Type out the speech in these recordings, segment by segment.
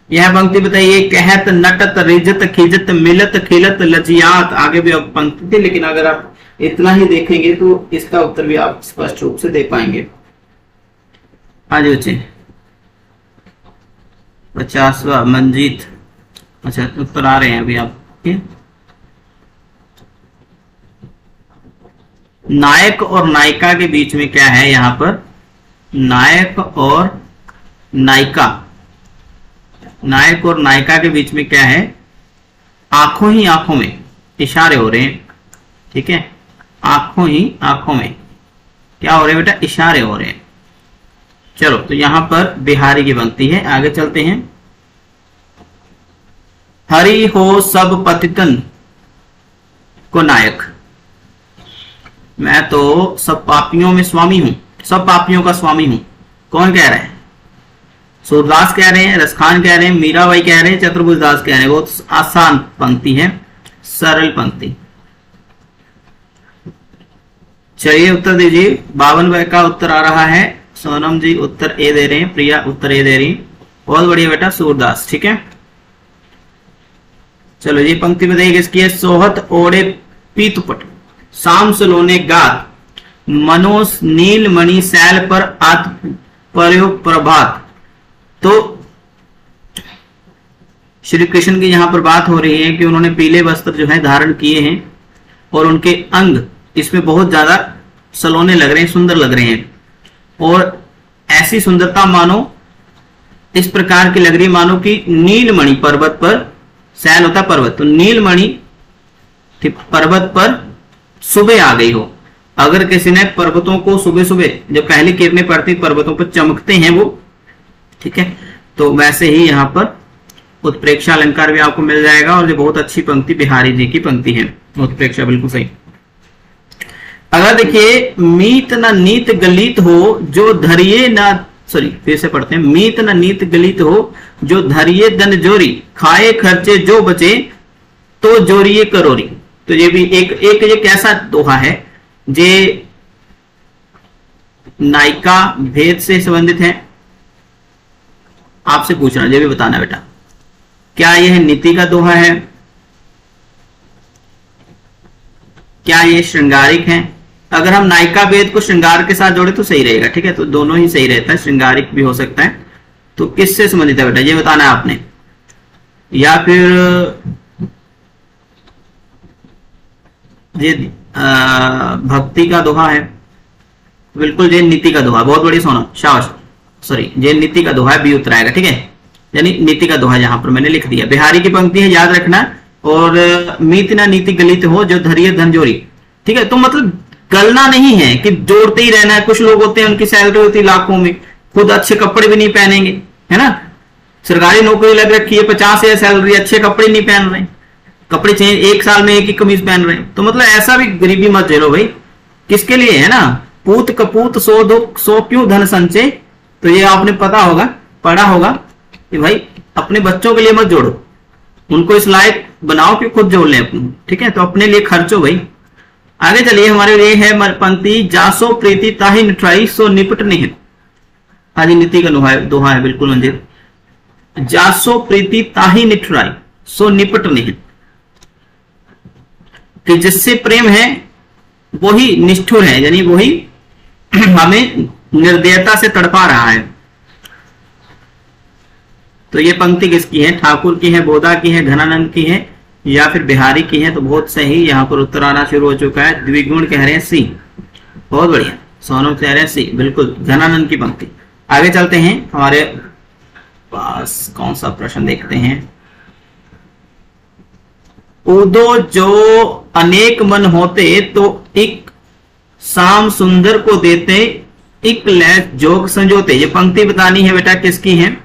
यह पंक्ति बताइए, कहत नटत रिजत खिजत मिलत खिलत लजियात। आगे भी अब पंक्ति थी, लेकिन अगर आप इतना ही देखेंगे तो इसका उत्तर भी आप स्पष्ट रूप से दे पाएंगे। आज बच्चे 50वां मंजीत। अच्छा, उत्तर आ रहे हैं अभी आपके। नायक और नायिका के बीच में क्या है यहाँ पर? नायक और नायिका, नायक और नायिका के बीच में क्या है? आंखों ही आंखों में इशारे हो रहे हैं। ठीक है, आंखों ही आंखों में क्या हो रहे हैं बेटा? इशारे हो रहे हैं। चलो, तो यहां पर बिहारी की पंक्ति है, आगे चलते हैं। हरि हो सब पतितन को नायक, मैं तो सब पापियों में स्वामी हूं, सब पापियों का स्वामी हूं। कौन कह रहा है? सूरदास कह रहे हैं, रसखान कह रहे हैं, मीराबाई कह रहे हैं, चतुर्भुज दास कह रहे हैं। बहुत आसान पंक्ति है, सरल पंक्ति। चलिए उत्तर दीजिए। 52 का उत्तर आ रहा है। सोनम जी उत्तर ए दे रहे हैं, प्रिया उत्तर ए दे रही। बहुत बढ़िया बेटा, सूरदास। ठीक है, चलो ये पंक्ति बताइए किसकी है? सोहत ओढ़े पीतुपट शाम सलोने गात, मनोस नील मणि सैल पर आत प्रयोग प्रभात। तो श्री कृष्ण की यहां पर बात हो रही है कि उन्होंने पीले वस्त्र जो है धारण किए हैं और उनके अंग इसमें बहुत ज्यादा सलोने लग रहे हैं, सुंदर लग रहे हैं। और ऐसी सुंदरता मानो इस प्रकार की लग रही है मानो कि नीलमणि पर्वत पर, सैल होता पर्वत, तो नीलमणि पर्वत पर सुबह आ गई हो। अगर किसी ने पर्वतों को सुबह सुबह जब पहली किरणें पड़ती पर्वतों पर चमकते हैं वो, ठीक है, तो वैसे ही यहाँ पर उत्प्रेक्षा अलंकार भी आपको मिल जाएगा। और ये बहुत अच्छी पंक्ति बिहारी जी की पंक्ति है, उत्प्रेक्षा बिल्कुल सही। अगर देखिए, मीत न नीत गलित हो जो धरिये न, सॉरी फिर से पढ़ते हैं, मीत न नीत गलित हो जो धरिये दन जोरी, खाए खर्चे जो बचे तो जोरिये करोरी। तो ये भी एक ये कैसा दोहा है? जे नायिका भेद से संबंधित है। आपसे पूछना, ये भी बताना बेटा, क्या यह नीति का दोहा है? क्या ये श्रृंगारिक है? अगर हम नायिका भेद को श्रृंगार के साथ जोड़े तो सही रहेगा। ठीक है, तो दोनों ही सही रहता है, श्रृंगारिक भी हो सकता है। तो किससे संबंधित है बेटा, ये बताना है आपने। या फिर ये भक्ति का दोहा है? बिल्कुल ये नीति का दोहा। बहुत बड़ी सोना, शाबाश, सॉरी ये नीति का दोहा है, बी उत्तर आएगा। ठीक है, यानी नीति का दोहा यहां पर मैंने लिख दिया। बिहारी की पंक्ति है, याद रखना। और मीत ना नीति गलित हो जो धरिये धनजोरी। ठीक है, तो मतलब गलना नहीं है कि जोड़ते ही रहना है। कुछ लोग होते हैं उनकी सैलरी होती है लाखों में, खुद अच्छे कपड़े भी नहीं पहनेंगे, है ना। सरकारी नौकरी लग रखी है, 50,000 सैलरी, अच्छे कपड़े नहीं पहन रहे, कपड़े चेंज, एक साल में एक ही कमीज पहन रहे हैं। तो मतलब ऐसा भी गरीबी मत झेलो भाई। किसके लिए है ना, पूत कपूत सो दो सो क्यों धन संचय। तो ये आपने पता होगा, पढ़ा होगा कि भाई अपने बच्चों के लिए मत जोड़ो, उनको इस लायक बनाओ कि खुद जोड़ ले अपने। ठीक है, तो अपने लिए खर्चो भाई। आगे चलिए, हमारे लिए है पंक्ति, जासो प्रीति ताहि निठुराई सो निपट नहीं। आदि नीति का दोहा है बिल्कुल मंदिर। जासो प्रीति ताहि निठुराई सो निपट नहीं, कि जिससे प्रेम है वही निष्ठुर है, यानी वही हमें निर्दयता से तड़पा रहा है। तो ये पंक्ति किसकी है? ठाकुर की है, बोधा की है, घनानंद की है, या फिर बिहारी की है। तो बहुत सही, यहाँ पर उत्तर आना शुरू हो चुका है। द्विगुण कह रहे हैं सी, बहुत बढ़िया। सोनम कह रहे हैं सी, बिल्कुल घनानंद की पंक्ति। आगे चलते हैं, हमारे पास कौन सा प्रश्न देखते हैं। उदो जो अनेक मन होते तो एक शाम सुंदर को देते, एक लैस जोग संजोते। ये पंक्ति बतानी है बेटा, किसकी है?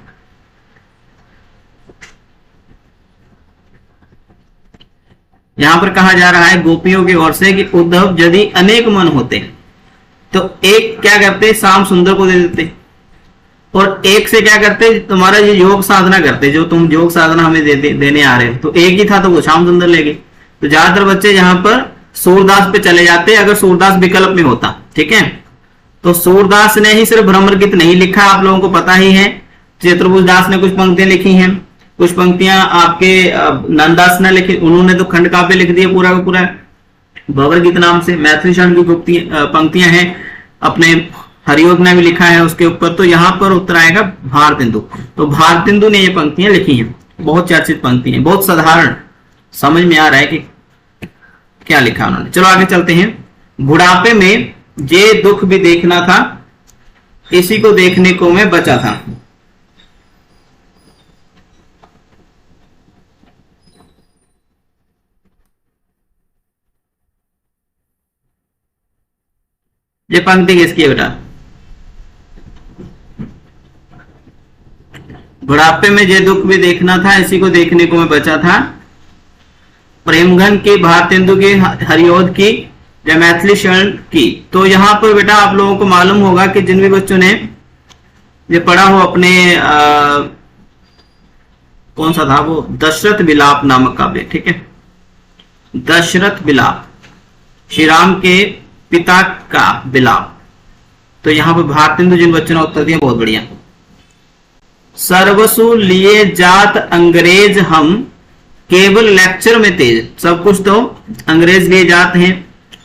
यहां पर कहा जा रहा है गोपियों की ओर से कि उद्धव यदि अनेक मन होते तो एक क्या करते, शाम सुंदर को दे देते, और एक से क्या करते, तुम्हारा ये योग साधना करते, जो तुम योग साधना हमें देने आ रहे हो। तो एक ही था तो वो श्याम सुंदर ले गए। तो ज्यादातर बच्चे यहाँ पर सूरदास पे चले जाते अगर सूरदास विकल्प में होता। ठीक है, तो सूरदास ने ही सिर्फ भ्रमर गीत नहीं लिखा, आप लोगों को पता ही है। चतुर्भुज दास ने कुछ पंक्तियां लिखी हैं, कुछ पंक्तियां आपके नंदास ने लिखी, उन्होंने तो खंड काव्य लिख दिया पूरा का पूरा भवर गीत नाम से। मैथिली शरण की पंक्तियां हैं, अपने हरिओद ने भी लिखा है उसके ऊपर। तो यहाँ पर उत्तर आएगा भारतेंदु। तो भारतेंदु ने ये पंक्तियां लिखी हैं, बहुत चर्चित पंक्ति हैं, बहुत साधारण, समझ में आ रहा है कि क्या लिखा उन्होंने। चलो आगे चलते हैं। बुढ़ापे में ये दुख भी देखना था, इसी को देखने को मैं बचा था। ये पंक्ति किसकी है बेटा? बुढ़ापे में ये दुख भी देखना था, इसी को देखने को मैं बचा था। प्रेमघन की, भारतेंदु की, हरिओद की, या मैथिली शरण की। तो यहां पर बेटा आप लोगों को मालूम होगा कि जिन भी बच्चों ने ये पढ़ा हो अपने कौन सा था वो, दशरथ विलाप नामक काव्य, ठीक है, दशरथ विलाप, श्री राम के पिता का विलाप। तो यहां पर भारतेंदु जिन बच्चों ने उत्तर दिया, बहुत बढ़िया। सर्वसु लिए जात अंग्रेज हम, केवल लेक्चर में तेज। सब कुछ तो अंग्रेज लिए जात हैं,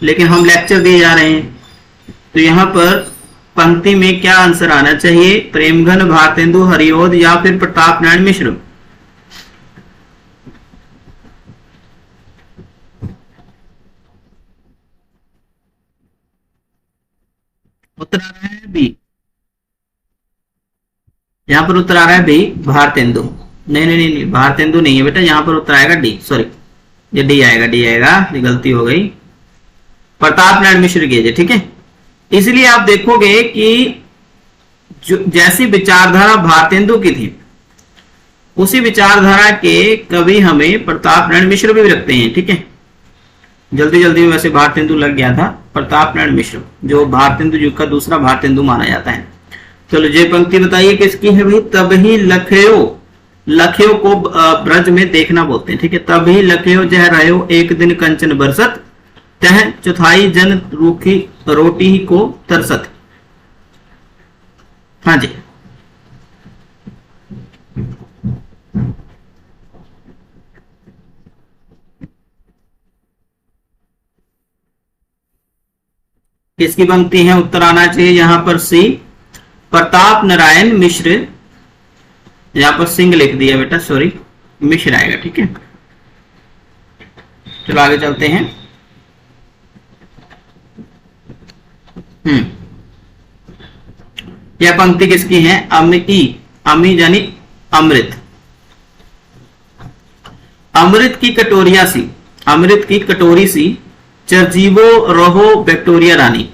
लेकिन हम लेक्चर दिए जा रहे हैं। तो यहां पर पंक्ति में क्या आंसर आना चाहिए? प्रेमघन, भारतेंदु, हरिओद या फिर प्रताप नारायण मिश्र? उत्तर आ रहा है बी। यहां पर उत्तर आ रहा है बी, भारतेंदु। नहीं नहीं नहीं, भारतेंदु नहीं है बेटा, यहां पर उत्तर आएगा डी, सॉरी ये डी आएगा, डी आएगा, ये गलती हो गई। प्रताप नारायण मिश्र की, ठीक है। इसलिए आप देखोगे कि जैसी विचारधारा भारतेंदु की थी, उसी विचारधारा के कवि हमें प्रताप नारायण मिश्र भी रखते हैं, ठीक है। जल्दी जल्दी में वैसे भारतेंदु लग गया था, प्रताप नारायण मिश्र जो भारतेंदु युग का दूसरा भारतेंदु माना जाता है। चलो ये पंक्ति बताइए किसकी है भाई? तब ही लखयो, लखयो को ब्रज में देखना बोलते हैं, ठीक है। तब ही लखयो जह रहो एक दिन कंचन बरसत, तह चौथाई जन रूखी रोटी को तरसत। हाँ जी, किसकी पंक्ति है? उत्तर आना चाहिए यहां पर सी, प्रताप नारायण मिश्र। यहां पर सिंह लिख दिया बेटा, सॉरी मिश्र आएगा, ठीक है। चलो आगे चलते हैं। यह पंक्ति किसकी है? अमी यानी अमृत। अमृत की कटोरिया सी, अमृत की कटोरी सी, चरजीवो रहो विक्टोरिया रानी।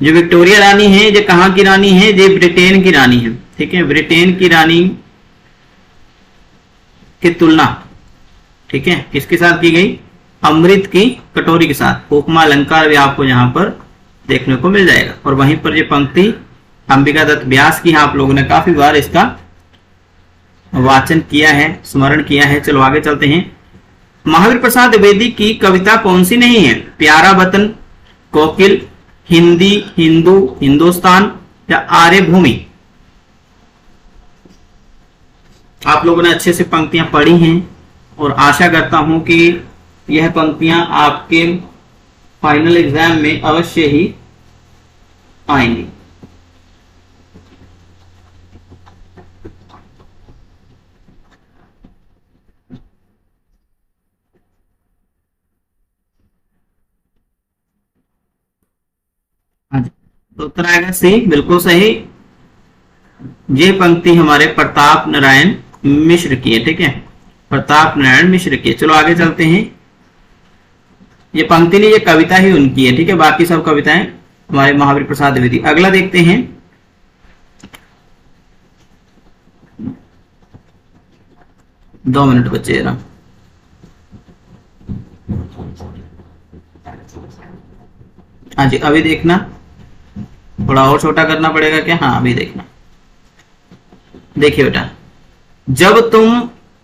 जो विक्टोरिया रानी है, ये कहां की रानी है? ये ब्रिटेन की रानी है, ठीक है। ब्रिटेन की रानी की तुलना, ठीक है, किसके साथ की गई? अमृत की कटोरी के साथ। उपमा अलंकार भी आपको यहां पर देखने को मिल जाएगा। और वहीं पर ये पंक्ति अंबिका दत्त व्यास की, आप लोगों ने काफी बार इसका वाचन किया है, स्मरण किया है। चलो आगे चलते हैं। महावीर प्रसाद द्विवेदी की कविता कौन सी नहीं है? प्यारा वतन, कोकिल, हिंदी, हिंदू, हिंदुस्तान या आर्य भूमि? आप लोगों ने अच्छे से पंक्तियां पढ़ी हैं और आशा करता हूं कि यह पंक्तियां आपके फाइनल एग्जाम में अवश्य ही आएंगी। तो उत्तर आएगा सी, बिल्कुल सही। ये पंक्ति हमारे प्रताप नारायण मिश्र की है, ठीक है, प्रताप नारायण मिश्र की है। चलो आगे चलते हैं। ये पंक्ति नहीं, ये कविता ही उनकी है, ठीक है। बाकी सब कविताएं हमारे महावीर प्रसाद द्विवेदी। अगला देखते हैं। दो मिनट बचे ना। हाँ जी, अभी देखना, थोड़ा और छोटा करना पड़ेगा क्या? हाँ अभी देखना। देखिए बेटा,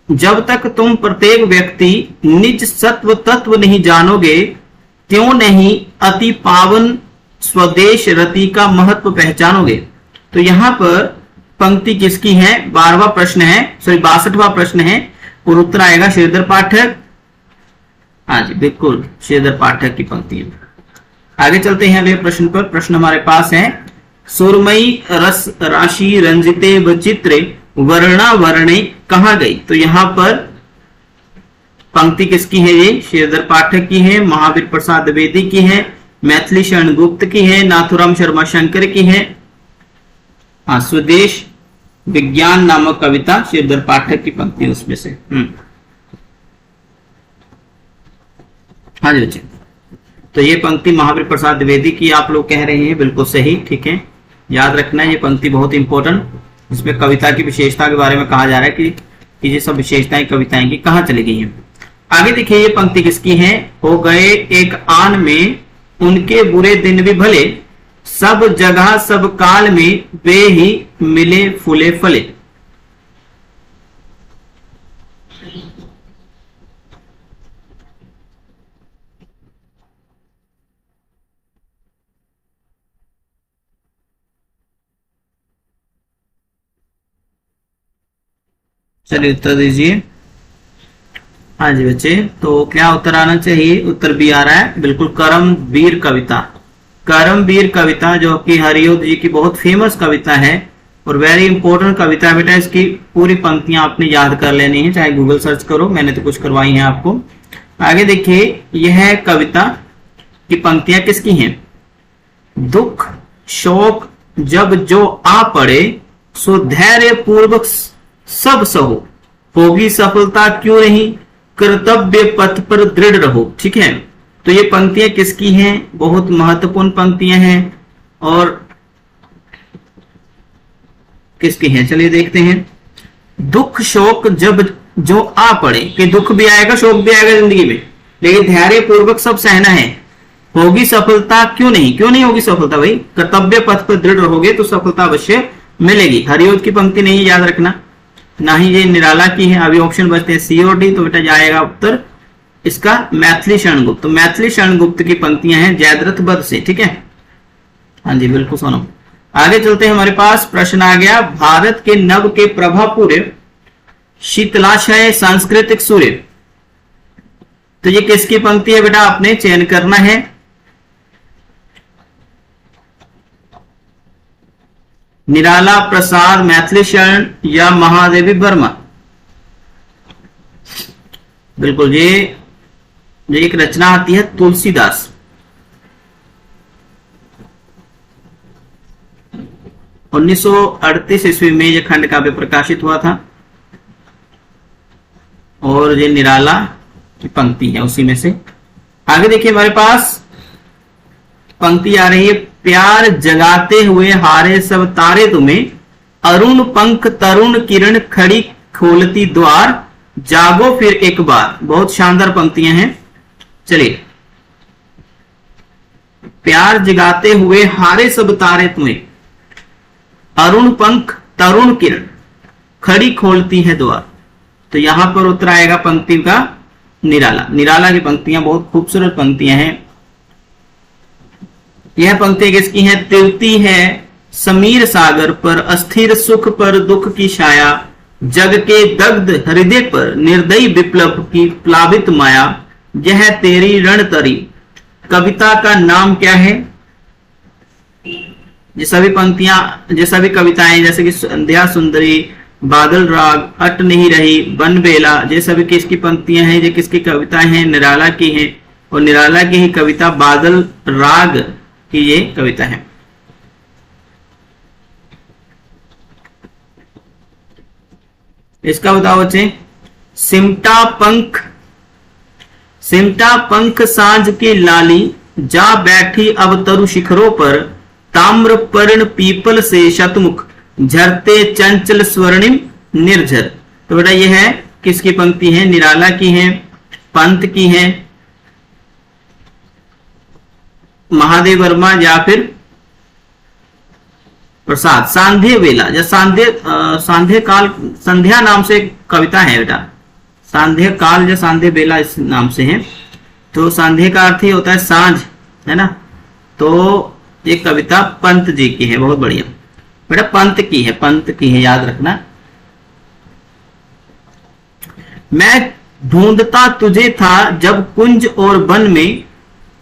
जब तक तुम प्रत्येक व्यक्ति निज सत्व तत्व नहीं जानोगे, त्यों नहीं अति पावन स्वदेश रति का महत्व पहचानोगे। तो यहां पर पंक्ति किसकी है? 12वां प्रश्न है, सॉरी 62वां प्रश्न है, और उत्तर आएगा श्रीधर पाठक। हाँ जी बिल्कुल, श्रीधर पाठक की पंक्ति है। आगे चलते हैं अगले प्रश्न पर। प्रश्न हमारे पास है, सुरमई रस राशि रंजिते वचित्रे वर्णा वर्णे कहाँ गई? तो यहां पर पंक्ति किसकी है? ये श्रीधर पाठक की है, महावीर प्रसाद द्विवेदी की है, मैथिली शरण गुप्त की है, नाथुराम शर्मा शंकर की है। हाँ, स्वदेश विज्ञान नामक कविता श्रीधर पाठक की पंक्ति उसमें से। हाँ जी बच्चे, तो ये पंक्ति महावीर प्रसाद द्विवेदी की आप लोग कह रहे हैं, बिल्कुल सही, ठीक है, याद रखना ये पंक्ति बहुत इंपॉर्टेंट। इसमें कविता की विशेषता के बारे में कहा जा रहा है कि ये सब विशेषताएं कविताएं की कहाँ चली गई हैं। आगे देखिए ये पंक्ति किसकी है? हो गए एक आन में उनके बुरे दिन भी भले, सब जगह सब काल में वे ही मिले फूले फले। चलिए उत्तर दीजिए। हाँ जी बच्चे, तो क्या उत्तर आना चाहिए? उत्तर भी आ रहा है, बिल्कुल, करमवीर कविता। करमवीर कविता जो कि हरियोध जी की बहुत फेमस कविता है और वेरी इंपॉर्टेंट कविता है बेटा। इसकी पूरी पंक्तियां आपने याद कर लेनी है, चाहे गूगल सर्च करो, मैंने तो कुछ करवाई है आपको। आगे देखिए, यह कविता की पंक्तियां किसकी हैं? दुख शोक जब जो आ पड़े, सो धैर्य पूर्वक सब सहो, होगी सफलता क्यों नहीं, कर्तव्य पथ पर दृढ़ रहो। ठीक है, तो ये पंक्तियां किसकी हैं? बहुत महत्वपूर्ण पंक्तियां हैं और किसकी हैं? चलिए देखते हैं। दुख शोक जब जो आ पड़े, कि दुख भी आएगा शोक भी आएगा जिंदगी में, लेकिन धैर्य पूर्वक सब सहना है। होगी सफलता क्यों नहीं? क्यों नहीं होगी सफलता भाई? कर्तव्य पथ पर दृढ़ रहोगे तो सफलता अवश्य मिलेगी। हरियोध की पंक्ति नहीं, याद रखना, ना ही ये निराला की है। अभी ऑप्शन बचते हैं सी और डी, तो बेटा जाएगा उत्तर इसका मैथिली शरण गुप्त। तो मैथिली शरण गुप्त की पंक्तियां हैं जयद्रथ बध से। ठीक है, हाँ जी बिल्कुल सोनम। आगे चलते हैं, हमारे पास प्रश्न आ गया, भारत के नव के प्रभा पूरे शीतलाशय सांस्कृतिक सूर्य। तो ये किसकी पंक्ति है बेटा? आपने चयन करना है। निराला प्रसाद, मैथिली शरण या महादेवी वर्मा? बिल्कुल, ये एक रचना आती है तुलसीदास। उन्नीस सौ 38 ईस्वी में यह खंड काव्य प्रकाशित हुआ था और ये निराला की पंक्ति है उसी में से। आगे देखिए, हमारे पास पंक्ति आ रही है, प्यार जगाते हुए हारे सब तारे तुम्हें, अरुण पंख तरुण किरण खड़ी खोलती द्वार, जागो फिर एक बार। बहुत शानदार पंक्तियां हैं। चलिए, प्यार जगाते हुए हारे सब तारे तुम्हें, अरुण पंख तरुण किरण खड़ी खोलती है द्वार। तो यहां पर उत्तर आएगा पंक्ति का निराला। निराला की पंक्तियां बहुत खूबसूरत पंक्तियां हैं। यह पंक्ति किसकी है? तिरती है समीर सागर पर, अस्थिर सुख पर दुख की छाया, जग के दग्ध हृदय पर निर्दयी विप्लव की प्लावित माया, यह तेरी रणतरी। कविता का नाम क्या है? ये सभी पंक्तियां, ये सभी कविताएं जैसे कि संध्या सुंदरी, बादल राग, अट नहीं रही, बन बेला, ये सभी किसकी पंक्तियां हैं? ये किसकी कविताएं हैं? निराला की हैं। और निराला की ही कविता बादल राग की ये कविता है। इसका बताओ बच्चे। सिमटा पंख साँझ की लाली, जा बैठी अब तरु शिखरों पर, ताम्र पर्ण पीपल से शतमुख, झरते चंचल स्वर्णिम निर्झर। तो बेटा ये है किसकी पंक्ति है? निराला की है, पंत की है, महादेव वर्मा या फिर प्रसाद। सांध्य वेला या सांध्य काल, संध्या नाम से कविता है बेटा। सांध्य काल या सांध्य बेला इस नाम से है। तो सांध्य का अर्थ ही होता है साँझ, है ना। तो ये कविता पंत जी की है, बहुत बढ़िया। बेटा पंत की है, पंत की है, याद रखना। मैं ढूंढता तुझे था जब कुंज और वन में,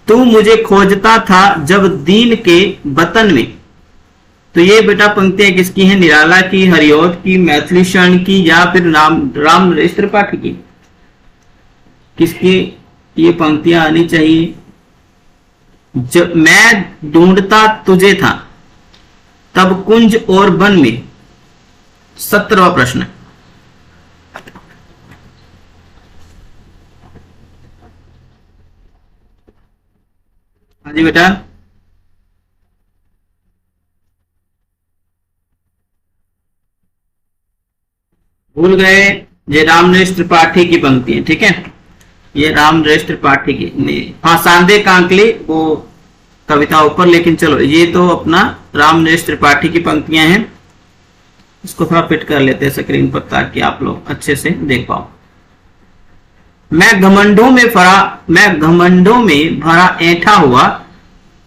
तू मुझे खोजता था जब दीन के वतन में। तो ये बेटा पंक्तियां किसकी हैं? निराला की, हरिऔध की, मैथिली शरण की, या फिर राम नरेश त्रिपाठी की? किसकी ये पंक्तियां आनी चाहिए? जब मैं ढूंढता तुझे था तब कुंज और वन में, 17वां प्रश्न। हाँ जी बेटा, भूल गए? ये राम नरेश त्रिपाठी की पंक्ति है, ठीक है, ये राम नरेश त्रिपाठी की। हाँ, सांदे कांकली वो कविता ऊपर, लेकिन चलो ये तो अपना राम नरेश त्रिपाठी की पंक्तियां हैं। इसको थोड़ा फिट कर लेते हैं स्क्रीन पर ताकि आप लोग अच्छे से देख पाओ। मैं घमंडों में भरा ऐंठा हुआ,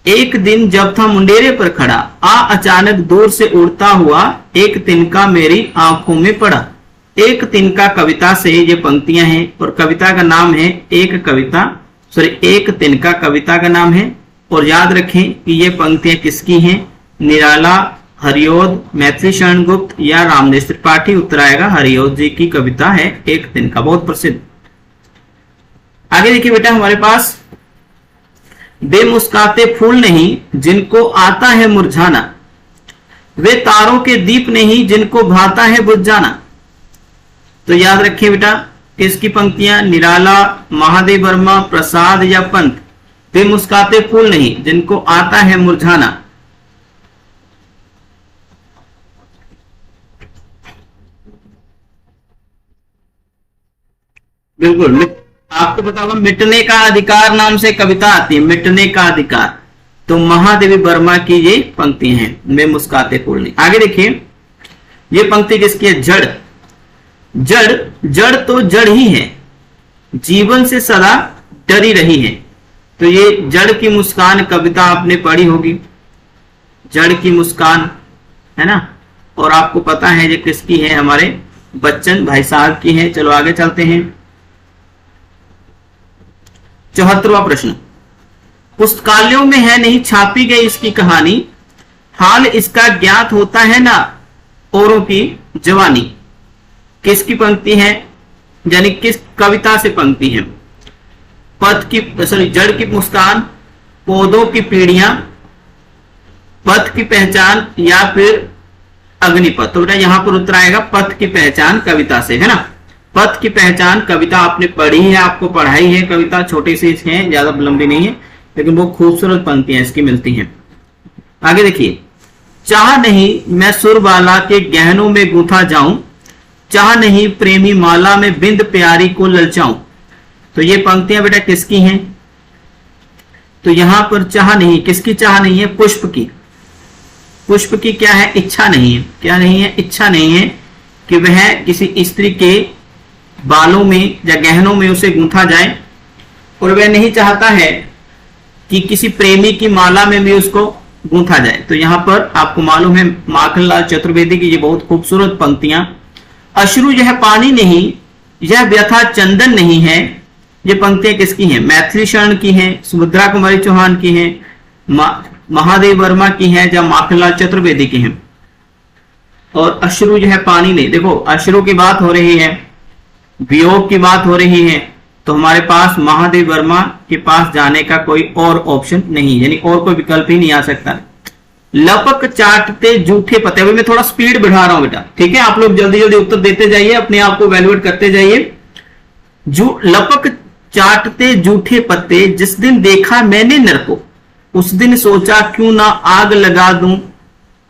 एक दिन जब था मुंडेरे पर खड़ा, आ अचानक दूर से उड़ता हुआ, एक तिनका मेरी आंखों में पड़ा। एक तिनका कविता से ये पंक्तियां हैं, और कविता का नाम है एक तिनका कविता का नाम है। और याद रखें कि ये पंक्तियां किसकी हैं? निराला, हरिऔध, मैथिली शरण गुप्त या राम नरेश त्रिपाठी? उत्तर आएगा हरिऔध जी की कविता है एक तिनका, बहुत प्रसिद्ध। आगे देखिए बेटा हमारे पास, बेमुस्काते फूल नहीं जिनको आता है मुरझाना, वे तारों के दीप नहीं जिनको भाता है बुझ जाना। तो याद रखिए बेटा किसकी पंक्तियां? निराला, महादेव वर्मा, प्रसाद या पंत? बेमुस्काते फूल नहीं जिनको आता है मुरझाना। बिल्कुल, आपको पता होगा मिटने का अधिकार नाम से कविता आती है, मिटने का अधिकार, तो महादेवी वर्मा की ये पंक्ति हैं, बेमुस्काते फूल नहीं। आगे देखिए ये पंक्ति किसकी है? जड़। जड़ तो जड़ ही है, जीवन से सदा डरी रही है। तो ये जड़ की मुस्कान कविता आपने पढ़ी होगी, जड़ की मुस्कान, है ना। और आपको पता है ये किसकी है? हमारे बच्चन भाई साहब की है। चलो आगे चलते हैं। 74वां प्रश्न, पुस्तकालयों में है नहीं छापी गई इसकी कहानी, हाल इसका ज्ञात होता है ना औरों की जवानी। किसकी पंक्ति है? यानी किस कविता से पंक्ति है? जड़ की मुस्कान, पौधों की पीढ़ियां, पथ की पहचान या फिर अग्निपथ। तो बेटा यहां पर उत्तर आएगा पथ की पहचान कविता से, है ना। पथ की पहचान कविता आपने पढ़ी है, आपको पढ़ाई है, कविता छोटी सी है, ज्यादा लंबी नहीं है, लेकिन वो खूबसूरत पंक्तियां इसकी मिलती हैं। आगे देखिए, चाह नहीं मैं सुर वाला के गहनों में गूंथा जाऊं, चाह नहीं प्रेमी माला में बिंद प्यारी को ललचाऊं। तो ये पंक्तियां बेटा किसकी हैं? तो यहां पर चाह नहीं, किसकी चाह नहीं है? पुष्प की। पुष्प की क्या है? इच्छा नहीं है। क्या नहीं है? इच्छा नहीं है कि वह किसी स्त्री के बालों में या गहनों में उसे गूंथा जाए, और वह नहीं चाहता है कि किसी प्रेमी की माला में भी उसको गूंथा जाए। तो यहां पर आपको मालूम है माखनलाल चतुर्वेदी की ये बहुत खूबसूरत पंक्तियां, अश्रु यह पानी नहीं, यह व्यथा चंदन नहीं है। ये पंक्तियां किसकी हैं? मैथिली शरण की हैं, सुभद्रा कुमारी चौहान की हैं, महादेव वर्मा की हैं या माखनलाल चतुर्वेदी की हैं। और अश्रु यह पानी नहीं, देखो अश्रु की बात हो रही है, वियोग की बात हो रही है, तो हमारे पास महादेव वर्मा के पास जाने का कोई और ऑप्शन नहीं, यानी और कोई विकल्प ही नहीं आ सकता। लपक चाटते जूठे पत्ते, अभी मैं थोड़ा स्पीड बढ़ा रहा हूं बेटा, ठीक है, आप लोग जल्दी जल्दी उत्तर देते जाइए, अपने आप को वैल्यूएट करते जाइए। लपक चाटते जूठे पत्ते, जिस दिन देखा मैंने नर को, उस दिन सोचा क्यों ना आग लगा दूं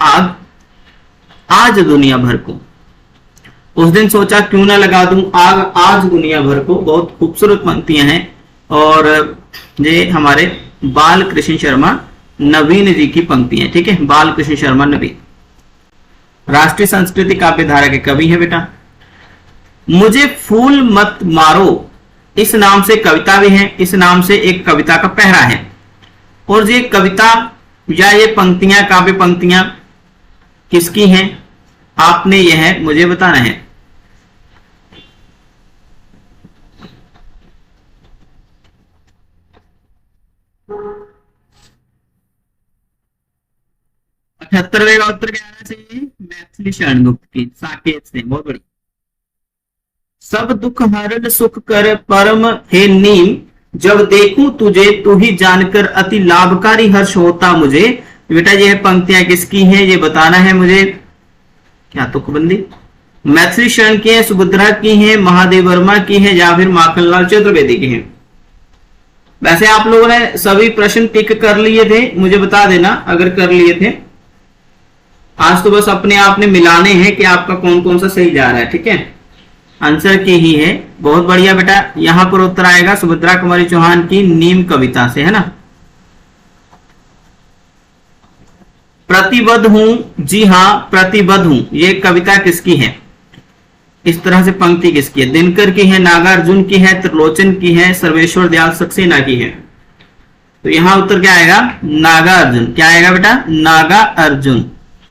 आग आज दुनिया भर को। उस दिन सोचा क्यों ना लगा दूं आग आज दुनिया भर को। बहुत खूबसूरत पंक्तियां हैं, और ये हमारे बाल कृष्ण शर्मा नवीन जी की पंक्तियां, ठीक है, बाल कृष्ण शर्मा नवीन, राष्ट्रीय संस्कृति काव्य धारा के कवि है बेटा। मुझे फूल मत मारो, इस नाम से कविता भी है, इस नाम से एक कविता का पहरा है। और ये कविता या ये पंक्तियां, काव्य पंक्तियां किसकी है, आपने यह मुझे बताना है। 78वें का उत्तर क्या आना चाहिए, मैथिली शरण गुप्त की, साकेत से, बहुत बड़ी। सब दुख हरण सुख कर परम हे नीम, जब देखूं तुझे तू ही जानकर अति लाभकारी हर्ष होता मुझे। बेटा ये पंक्तियां किसकी हैं ये बताना है मुझे। क्या तुकबंदी, मैथिली शरण की है, सुभद्रा की है, महादेव वर्मा की है, या फिर माखनलाल चतुर्वेदी की है। वैसे आप लोगों ने सभी प्रश्न टिक कर लिए थे, मुझे बता देना अगर कर लिए थे। आज तो बस अपने आप ने मिलाने हैं कि आपका कौन कौन सा सही जा रहा है, ठीक है। आंसर की ही है, बहुत बढ़िया बेटा। यहां पर उत्तर आएगा सुभद्रा कुमारी चौहान की नीम कविता से, है ना। प्रतिबद्ध हूं, जी हां प्रतिबद्ध हूं, ये कविता किसकी है, इस तरह से पंक्ति किसकी है, दिनकर की है, नागार्जुन की है, त्रिलोचन की है, सर्वेश्वर दयाल सक्सेना की है। तो यहां उत्तर क्या आएगा, नागार्जुन। क्या आएगा बेटा, नागार्जुन।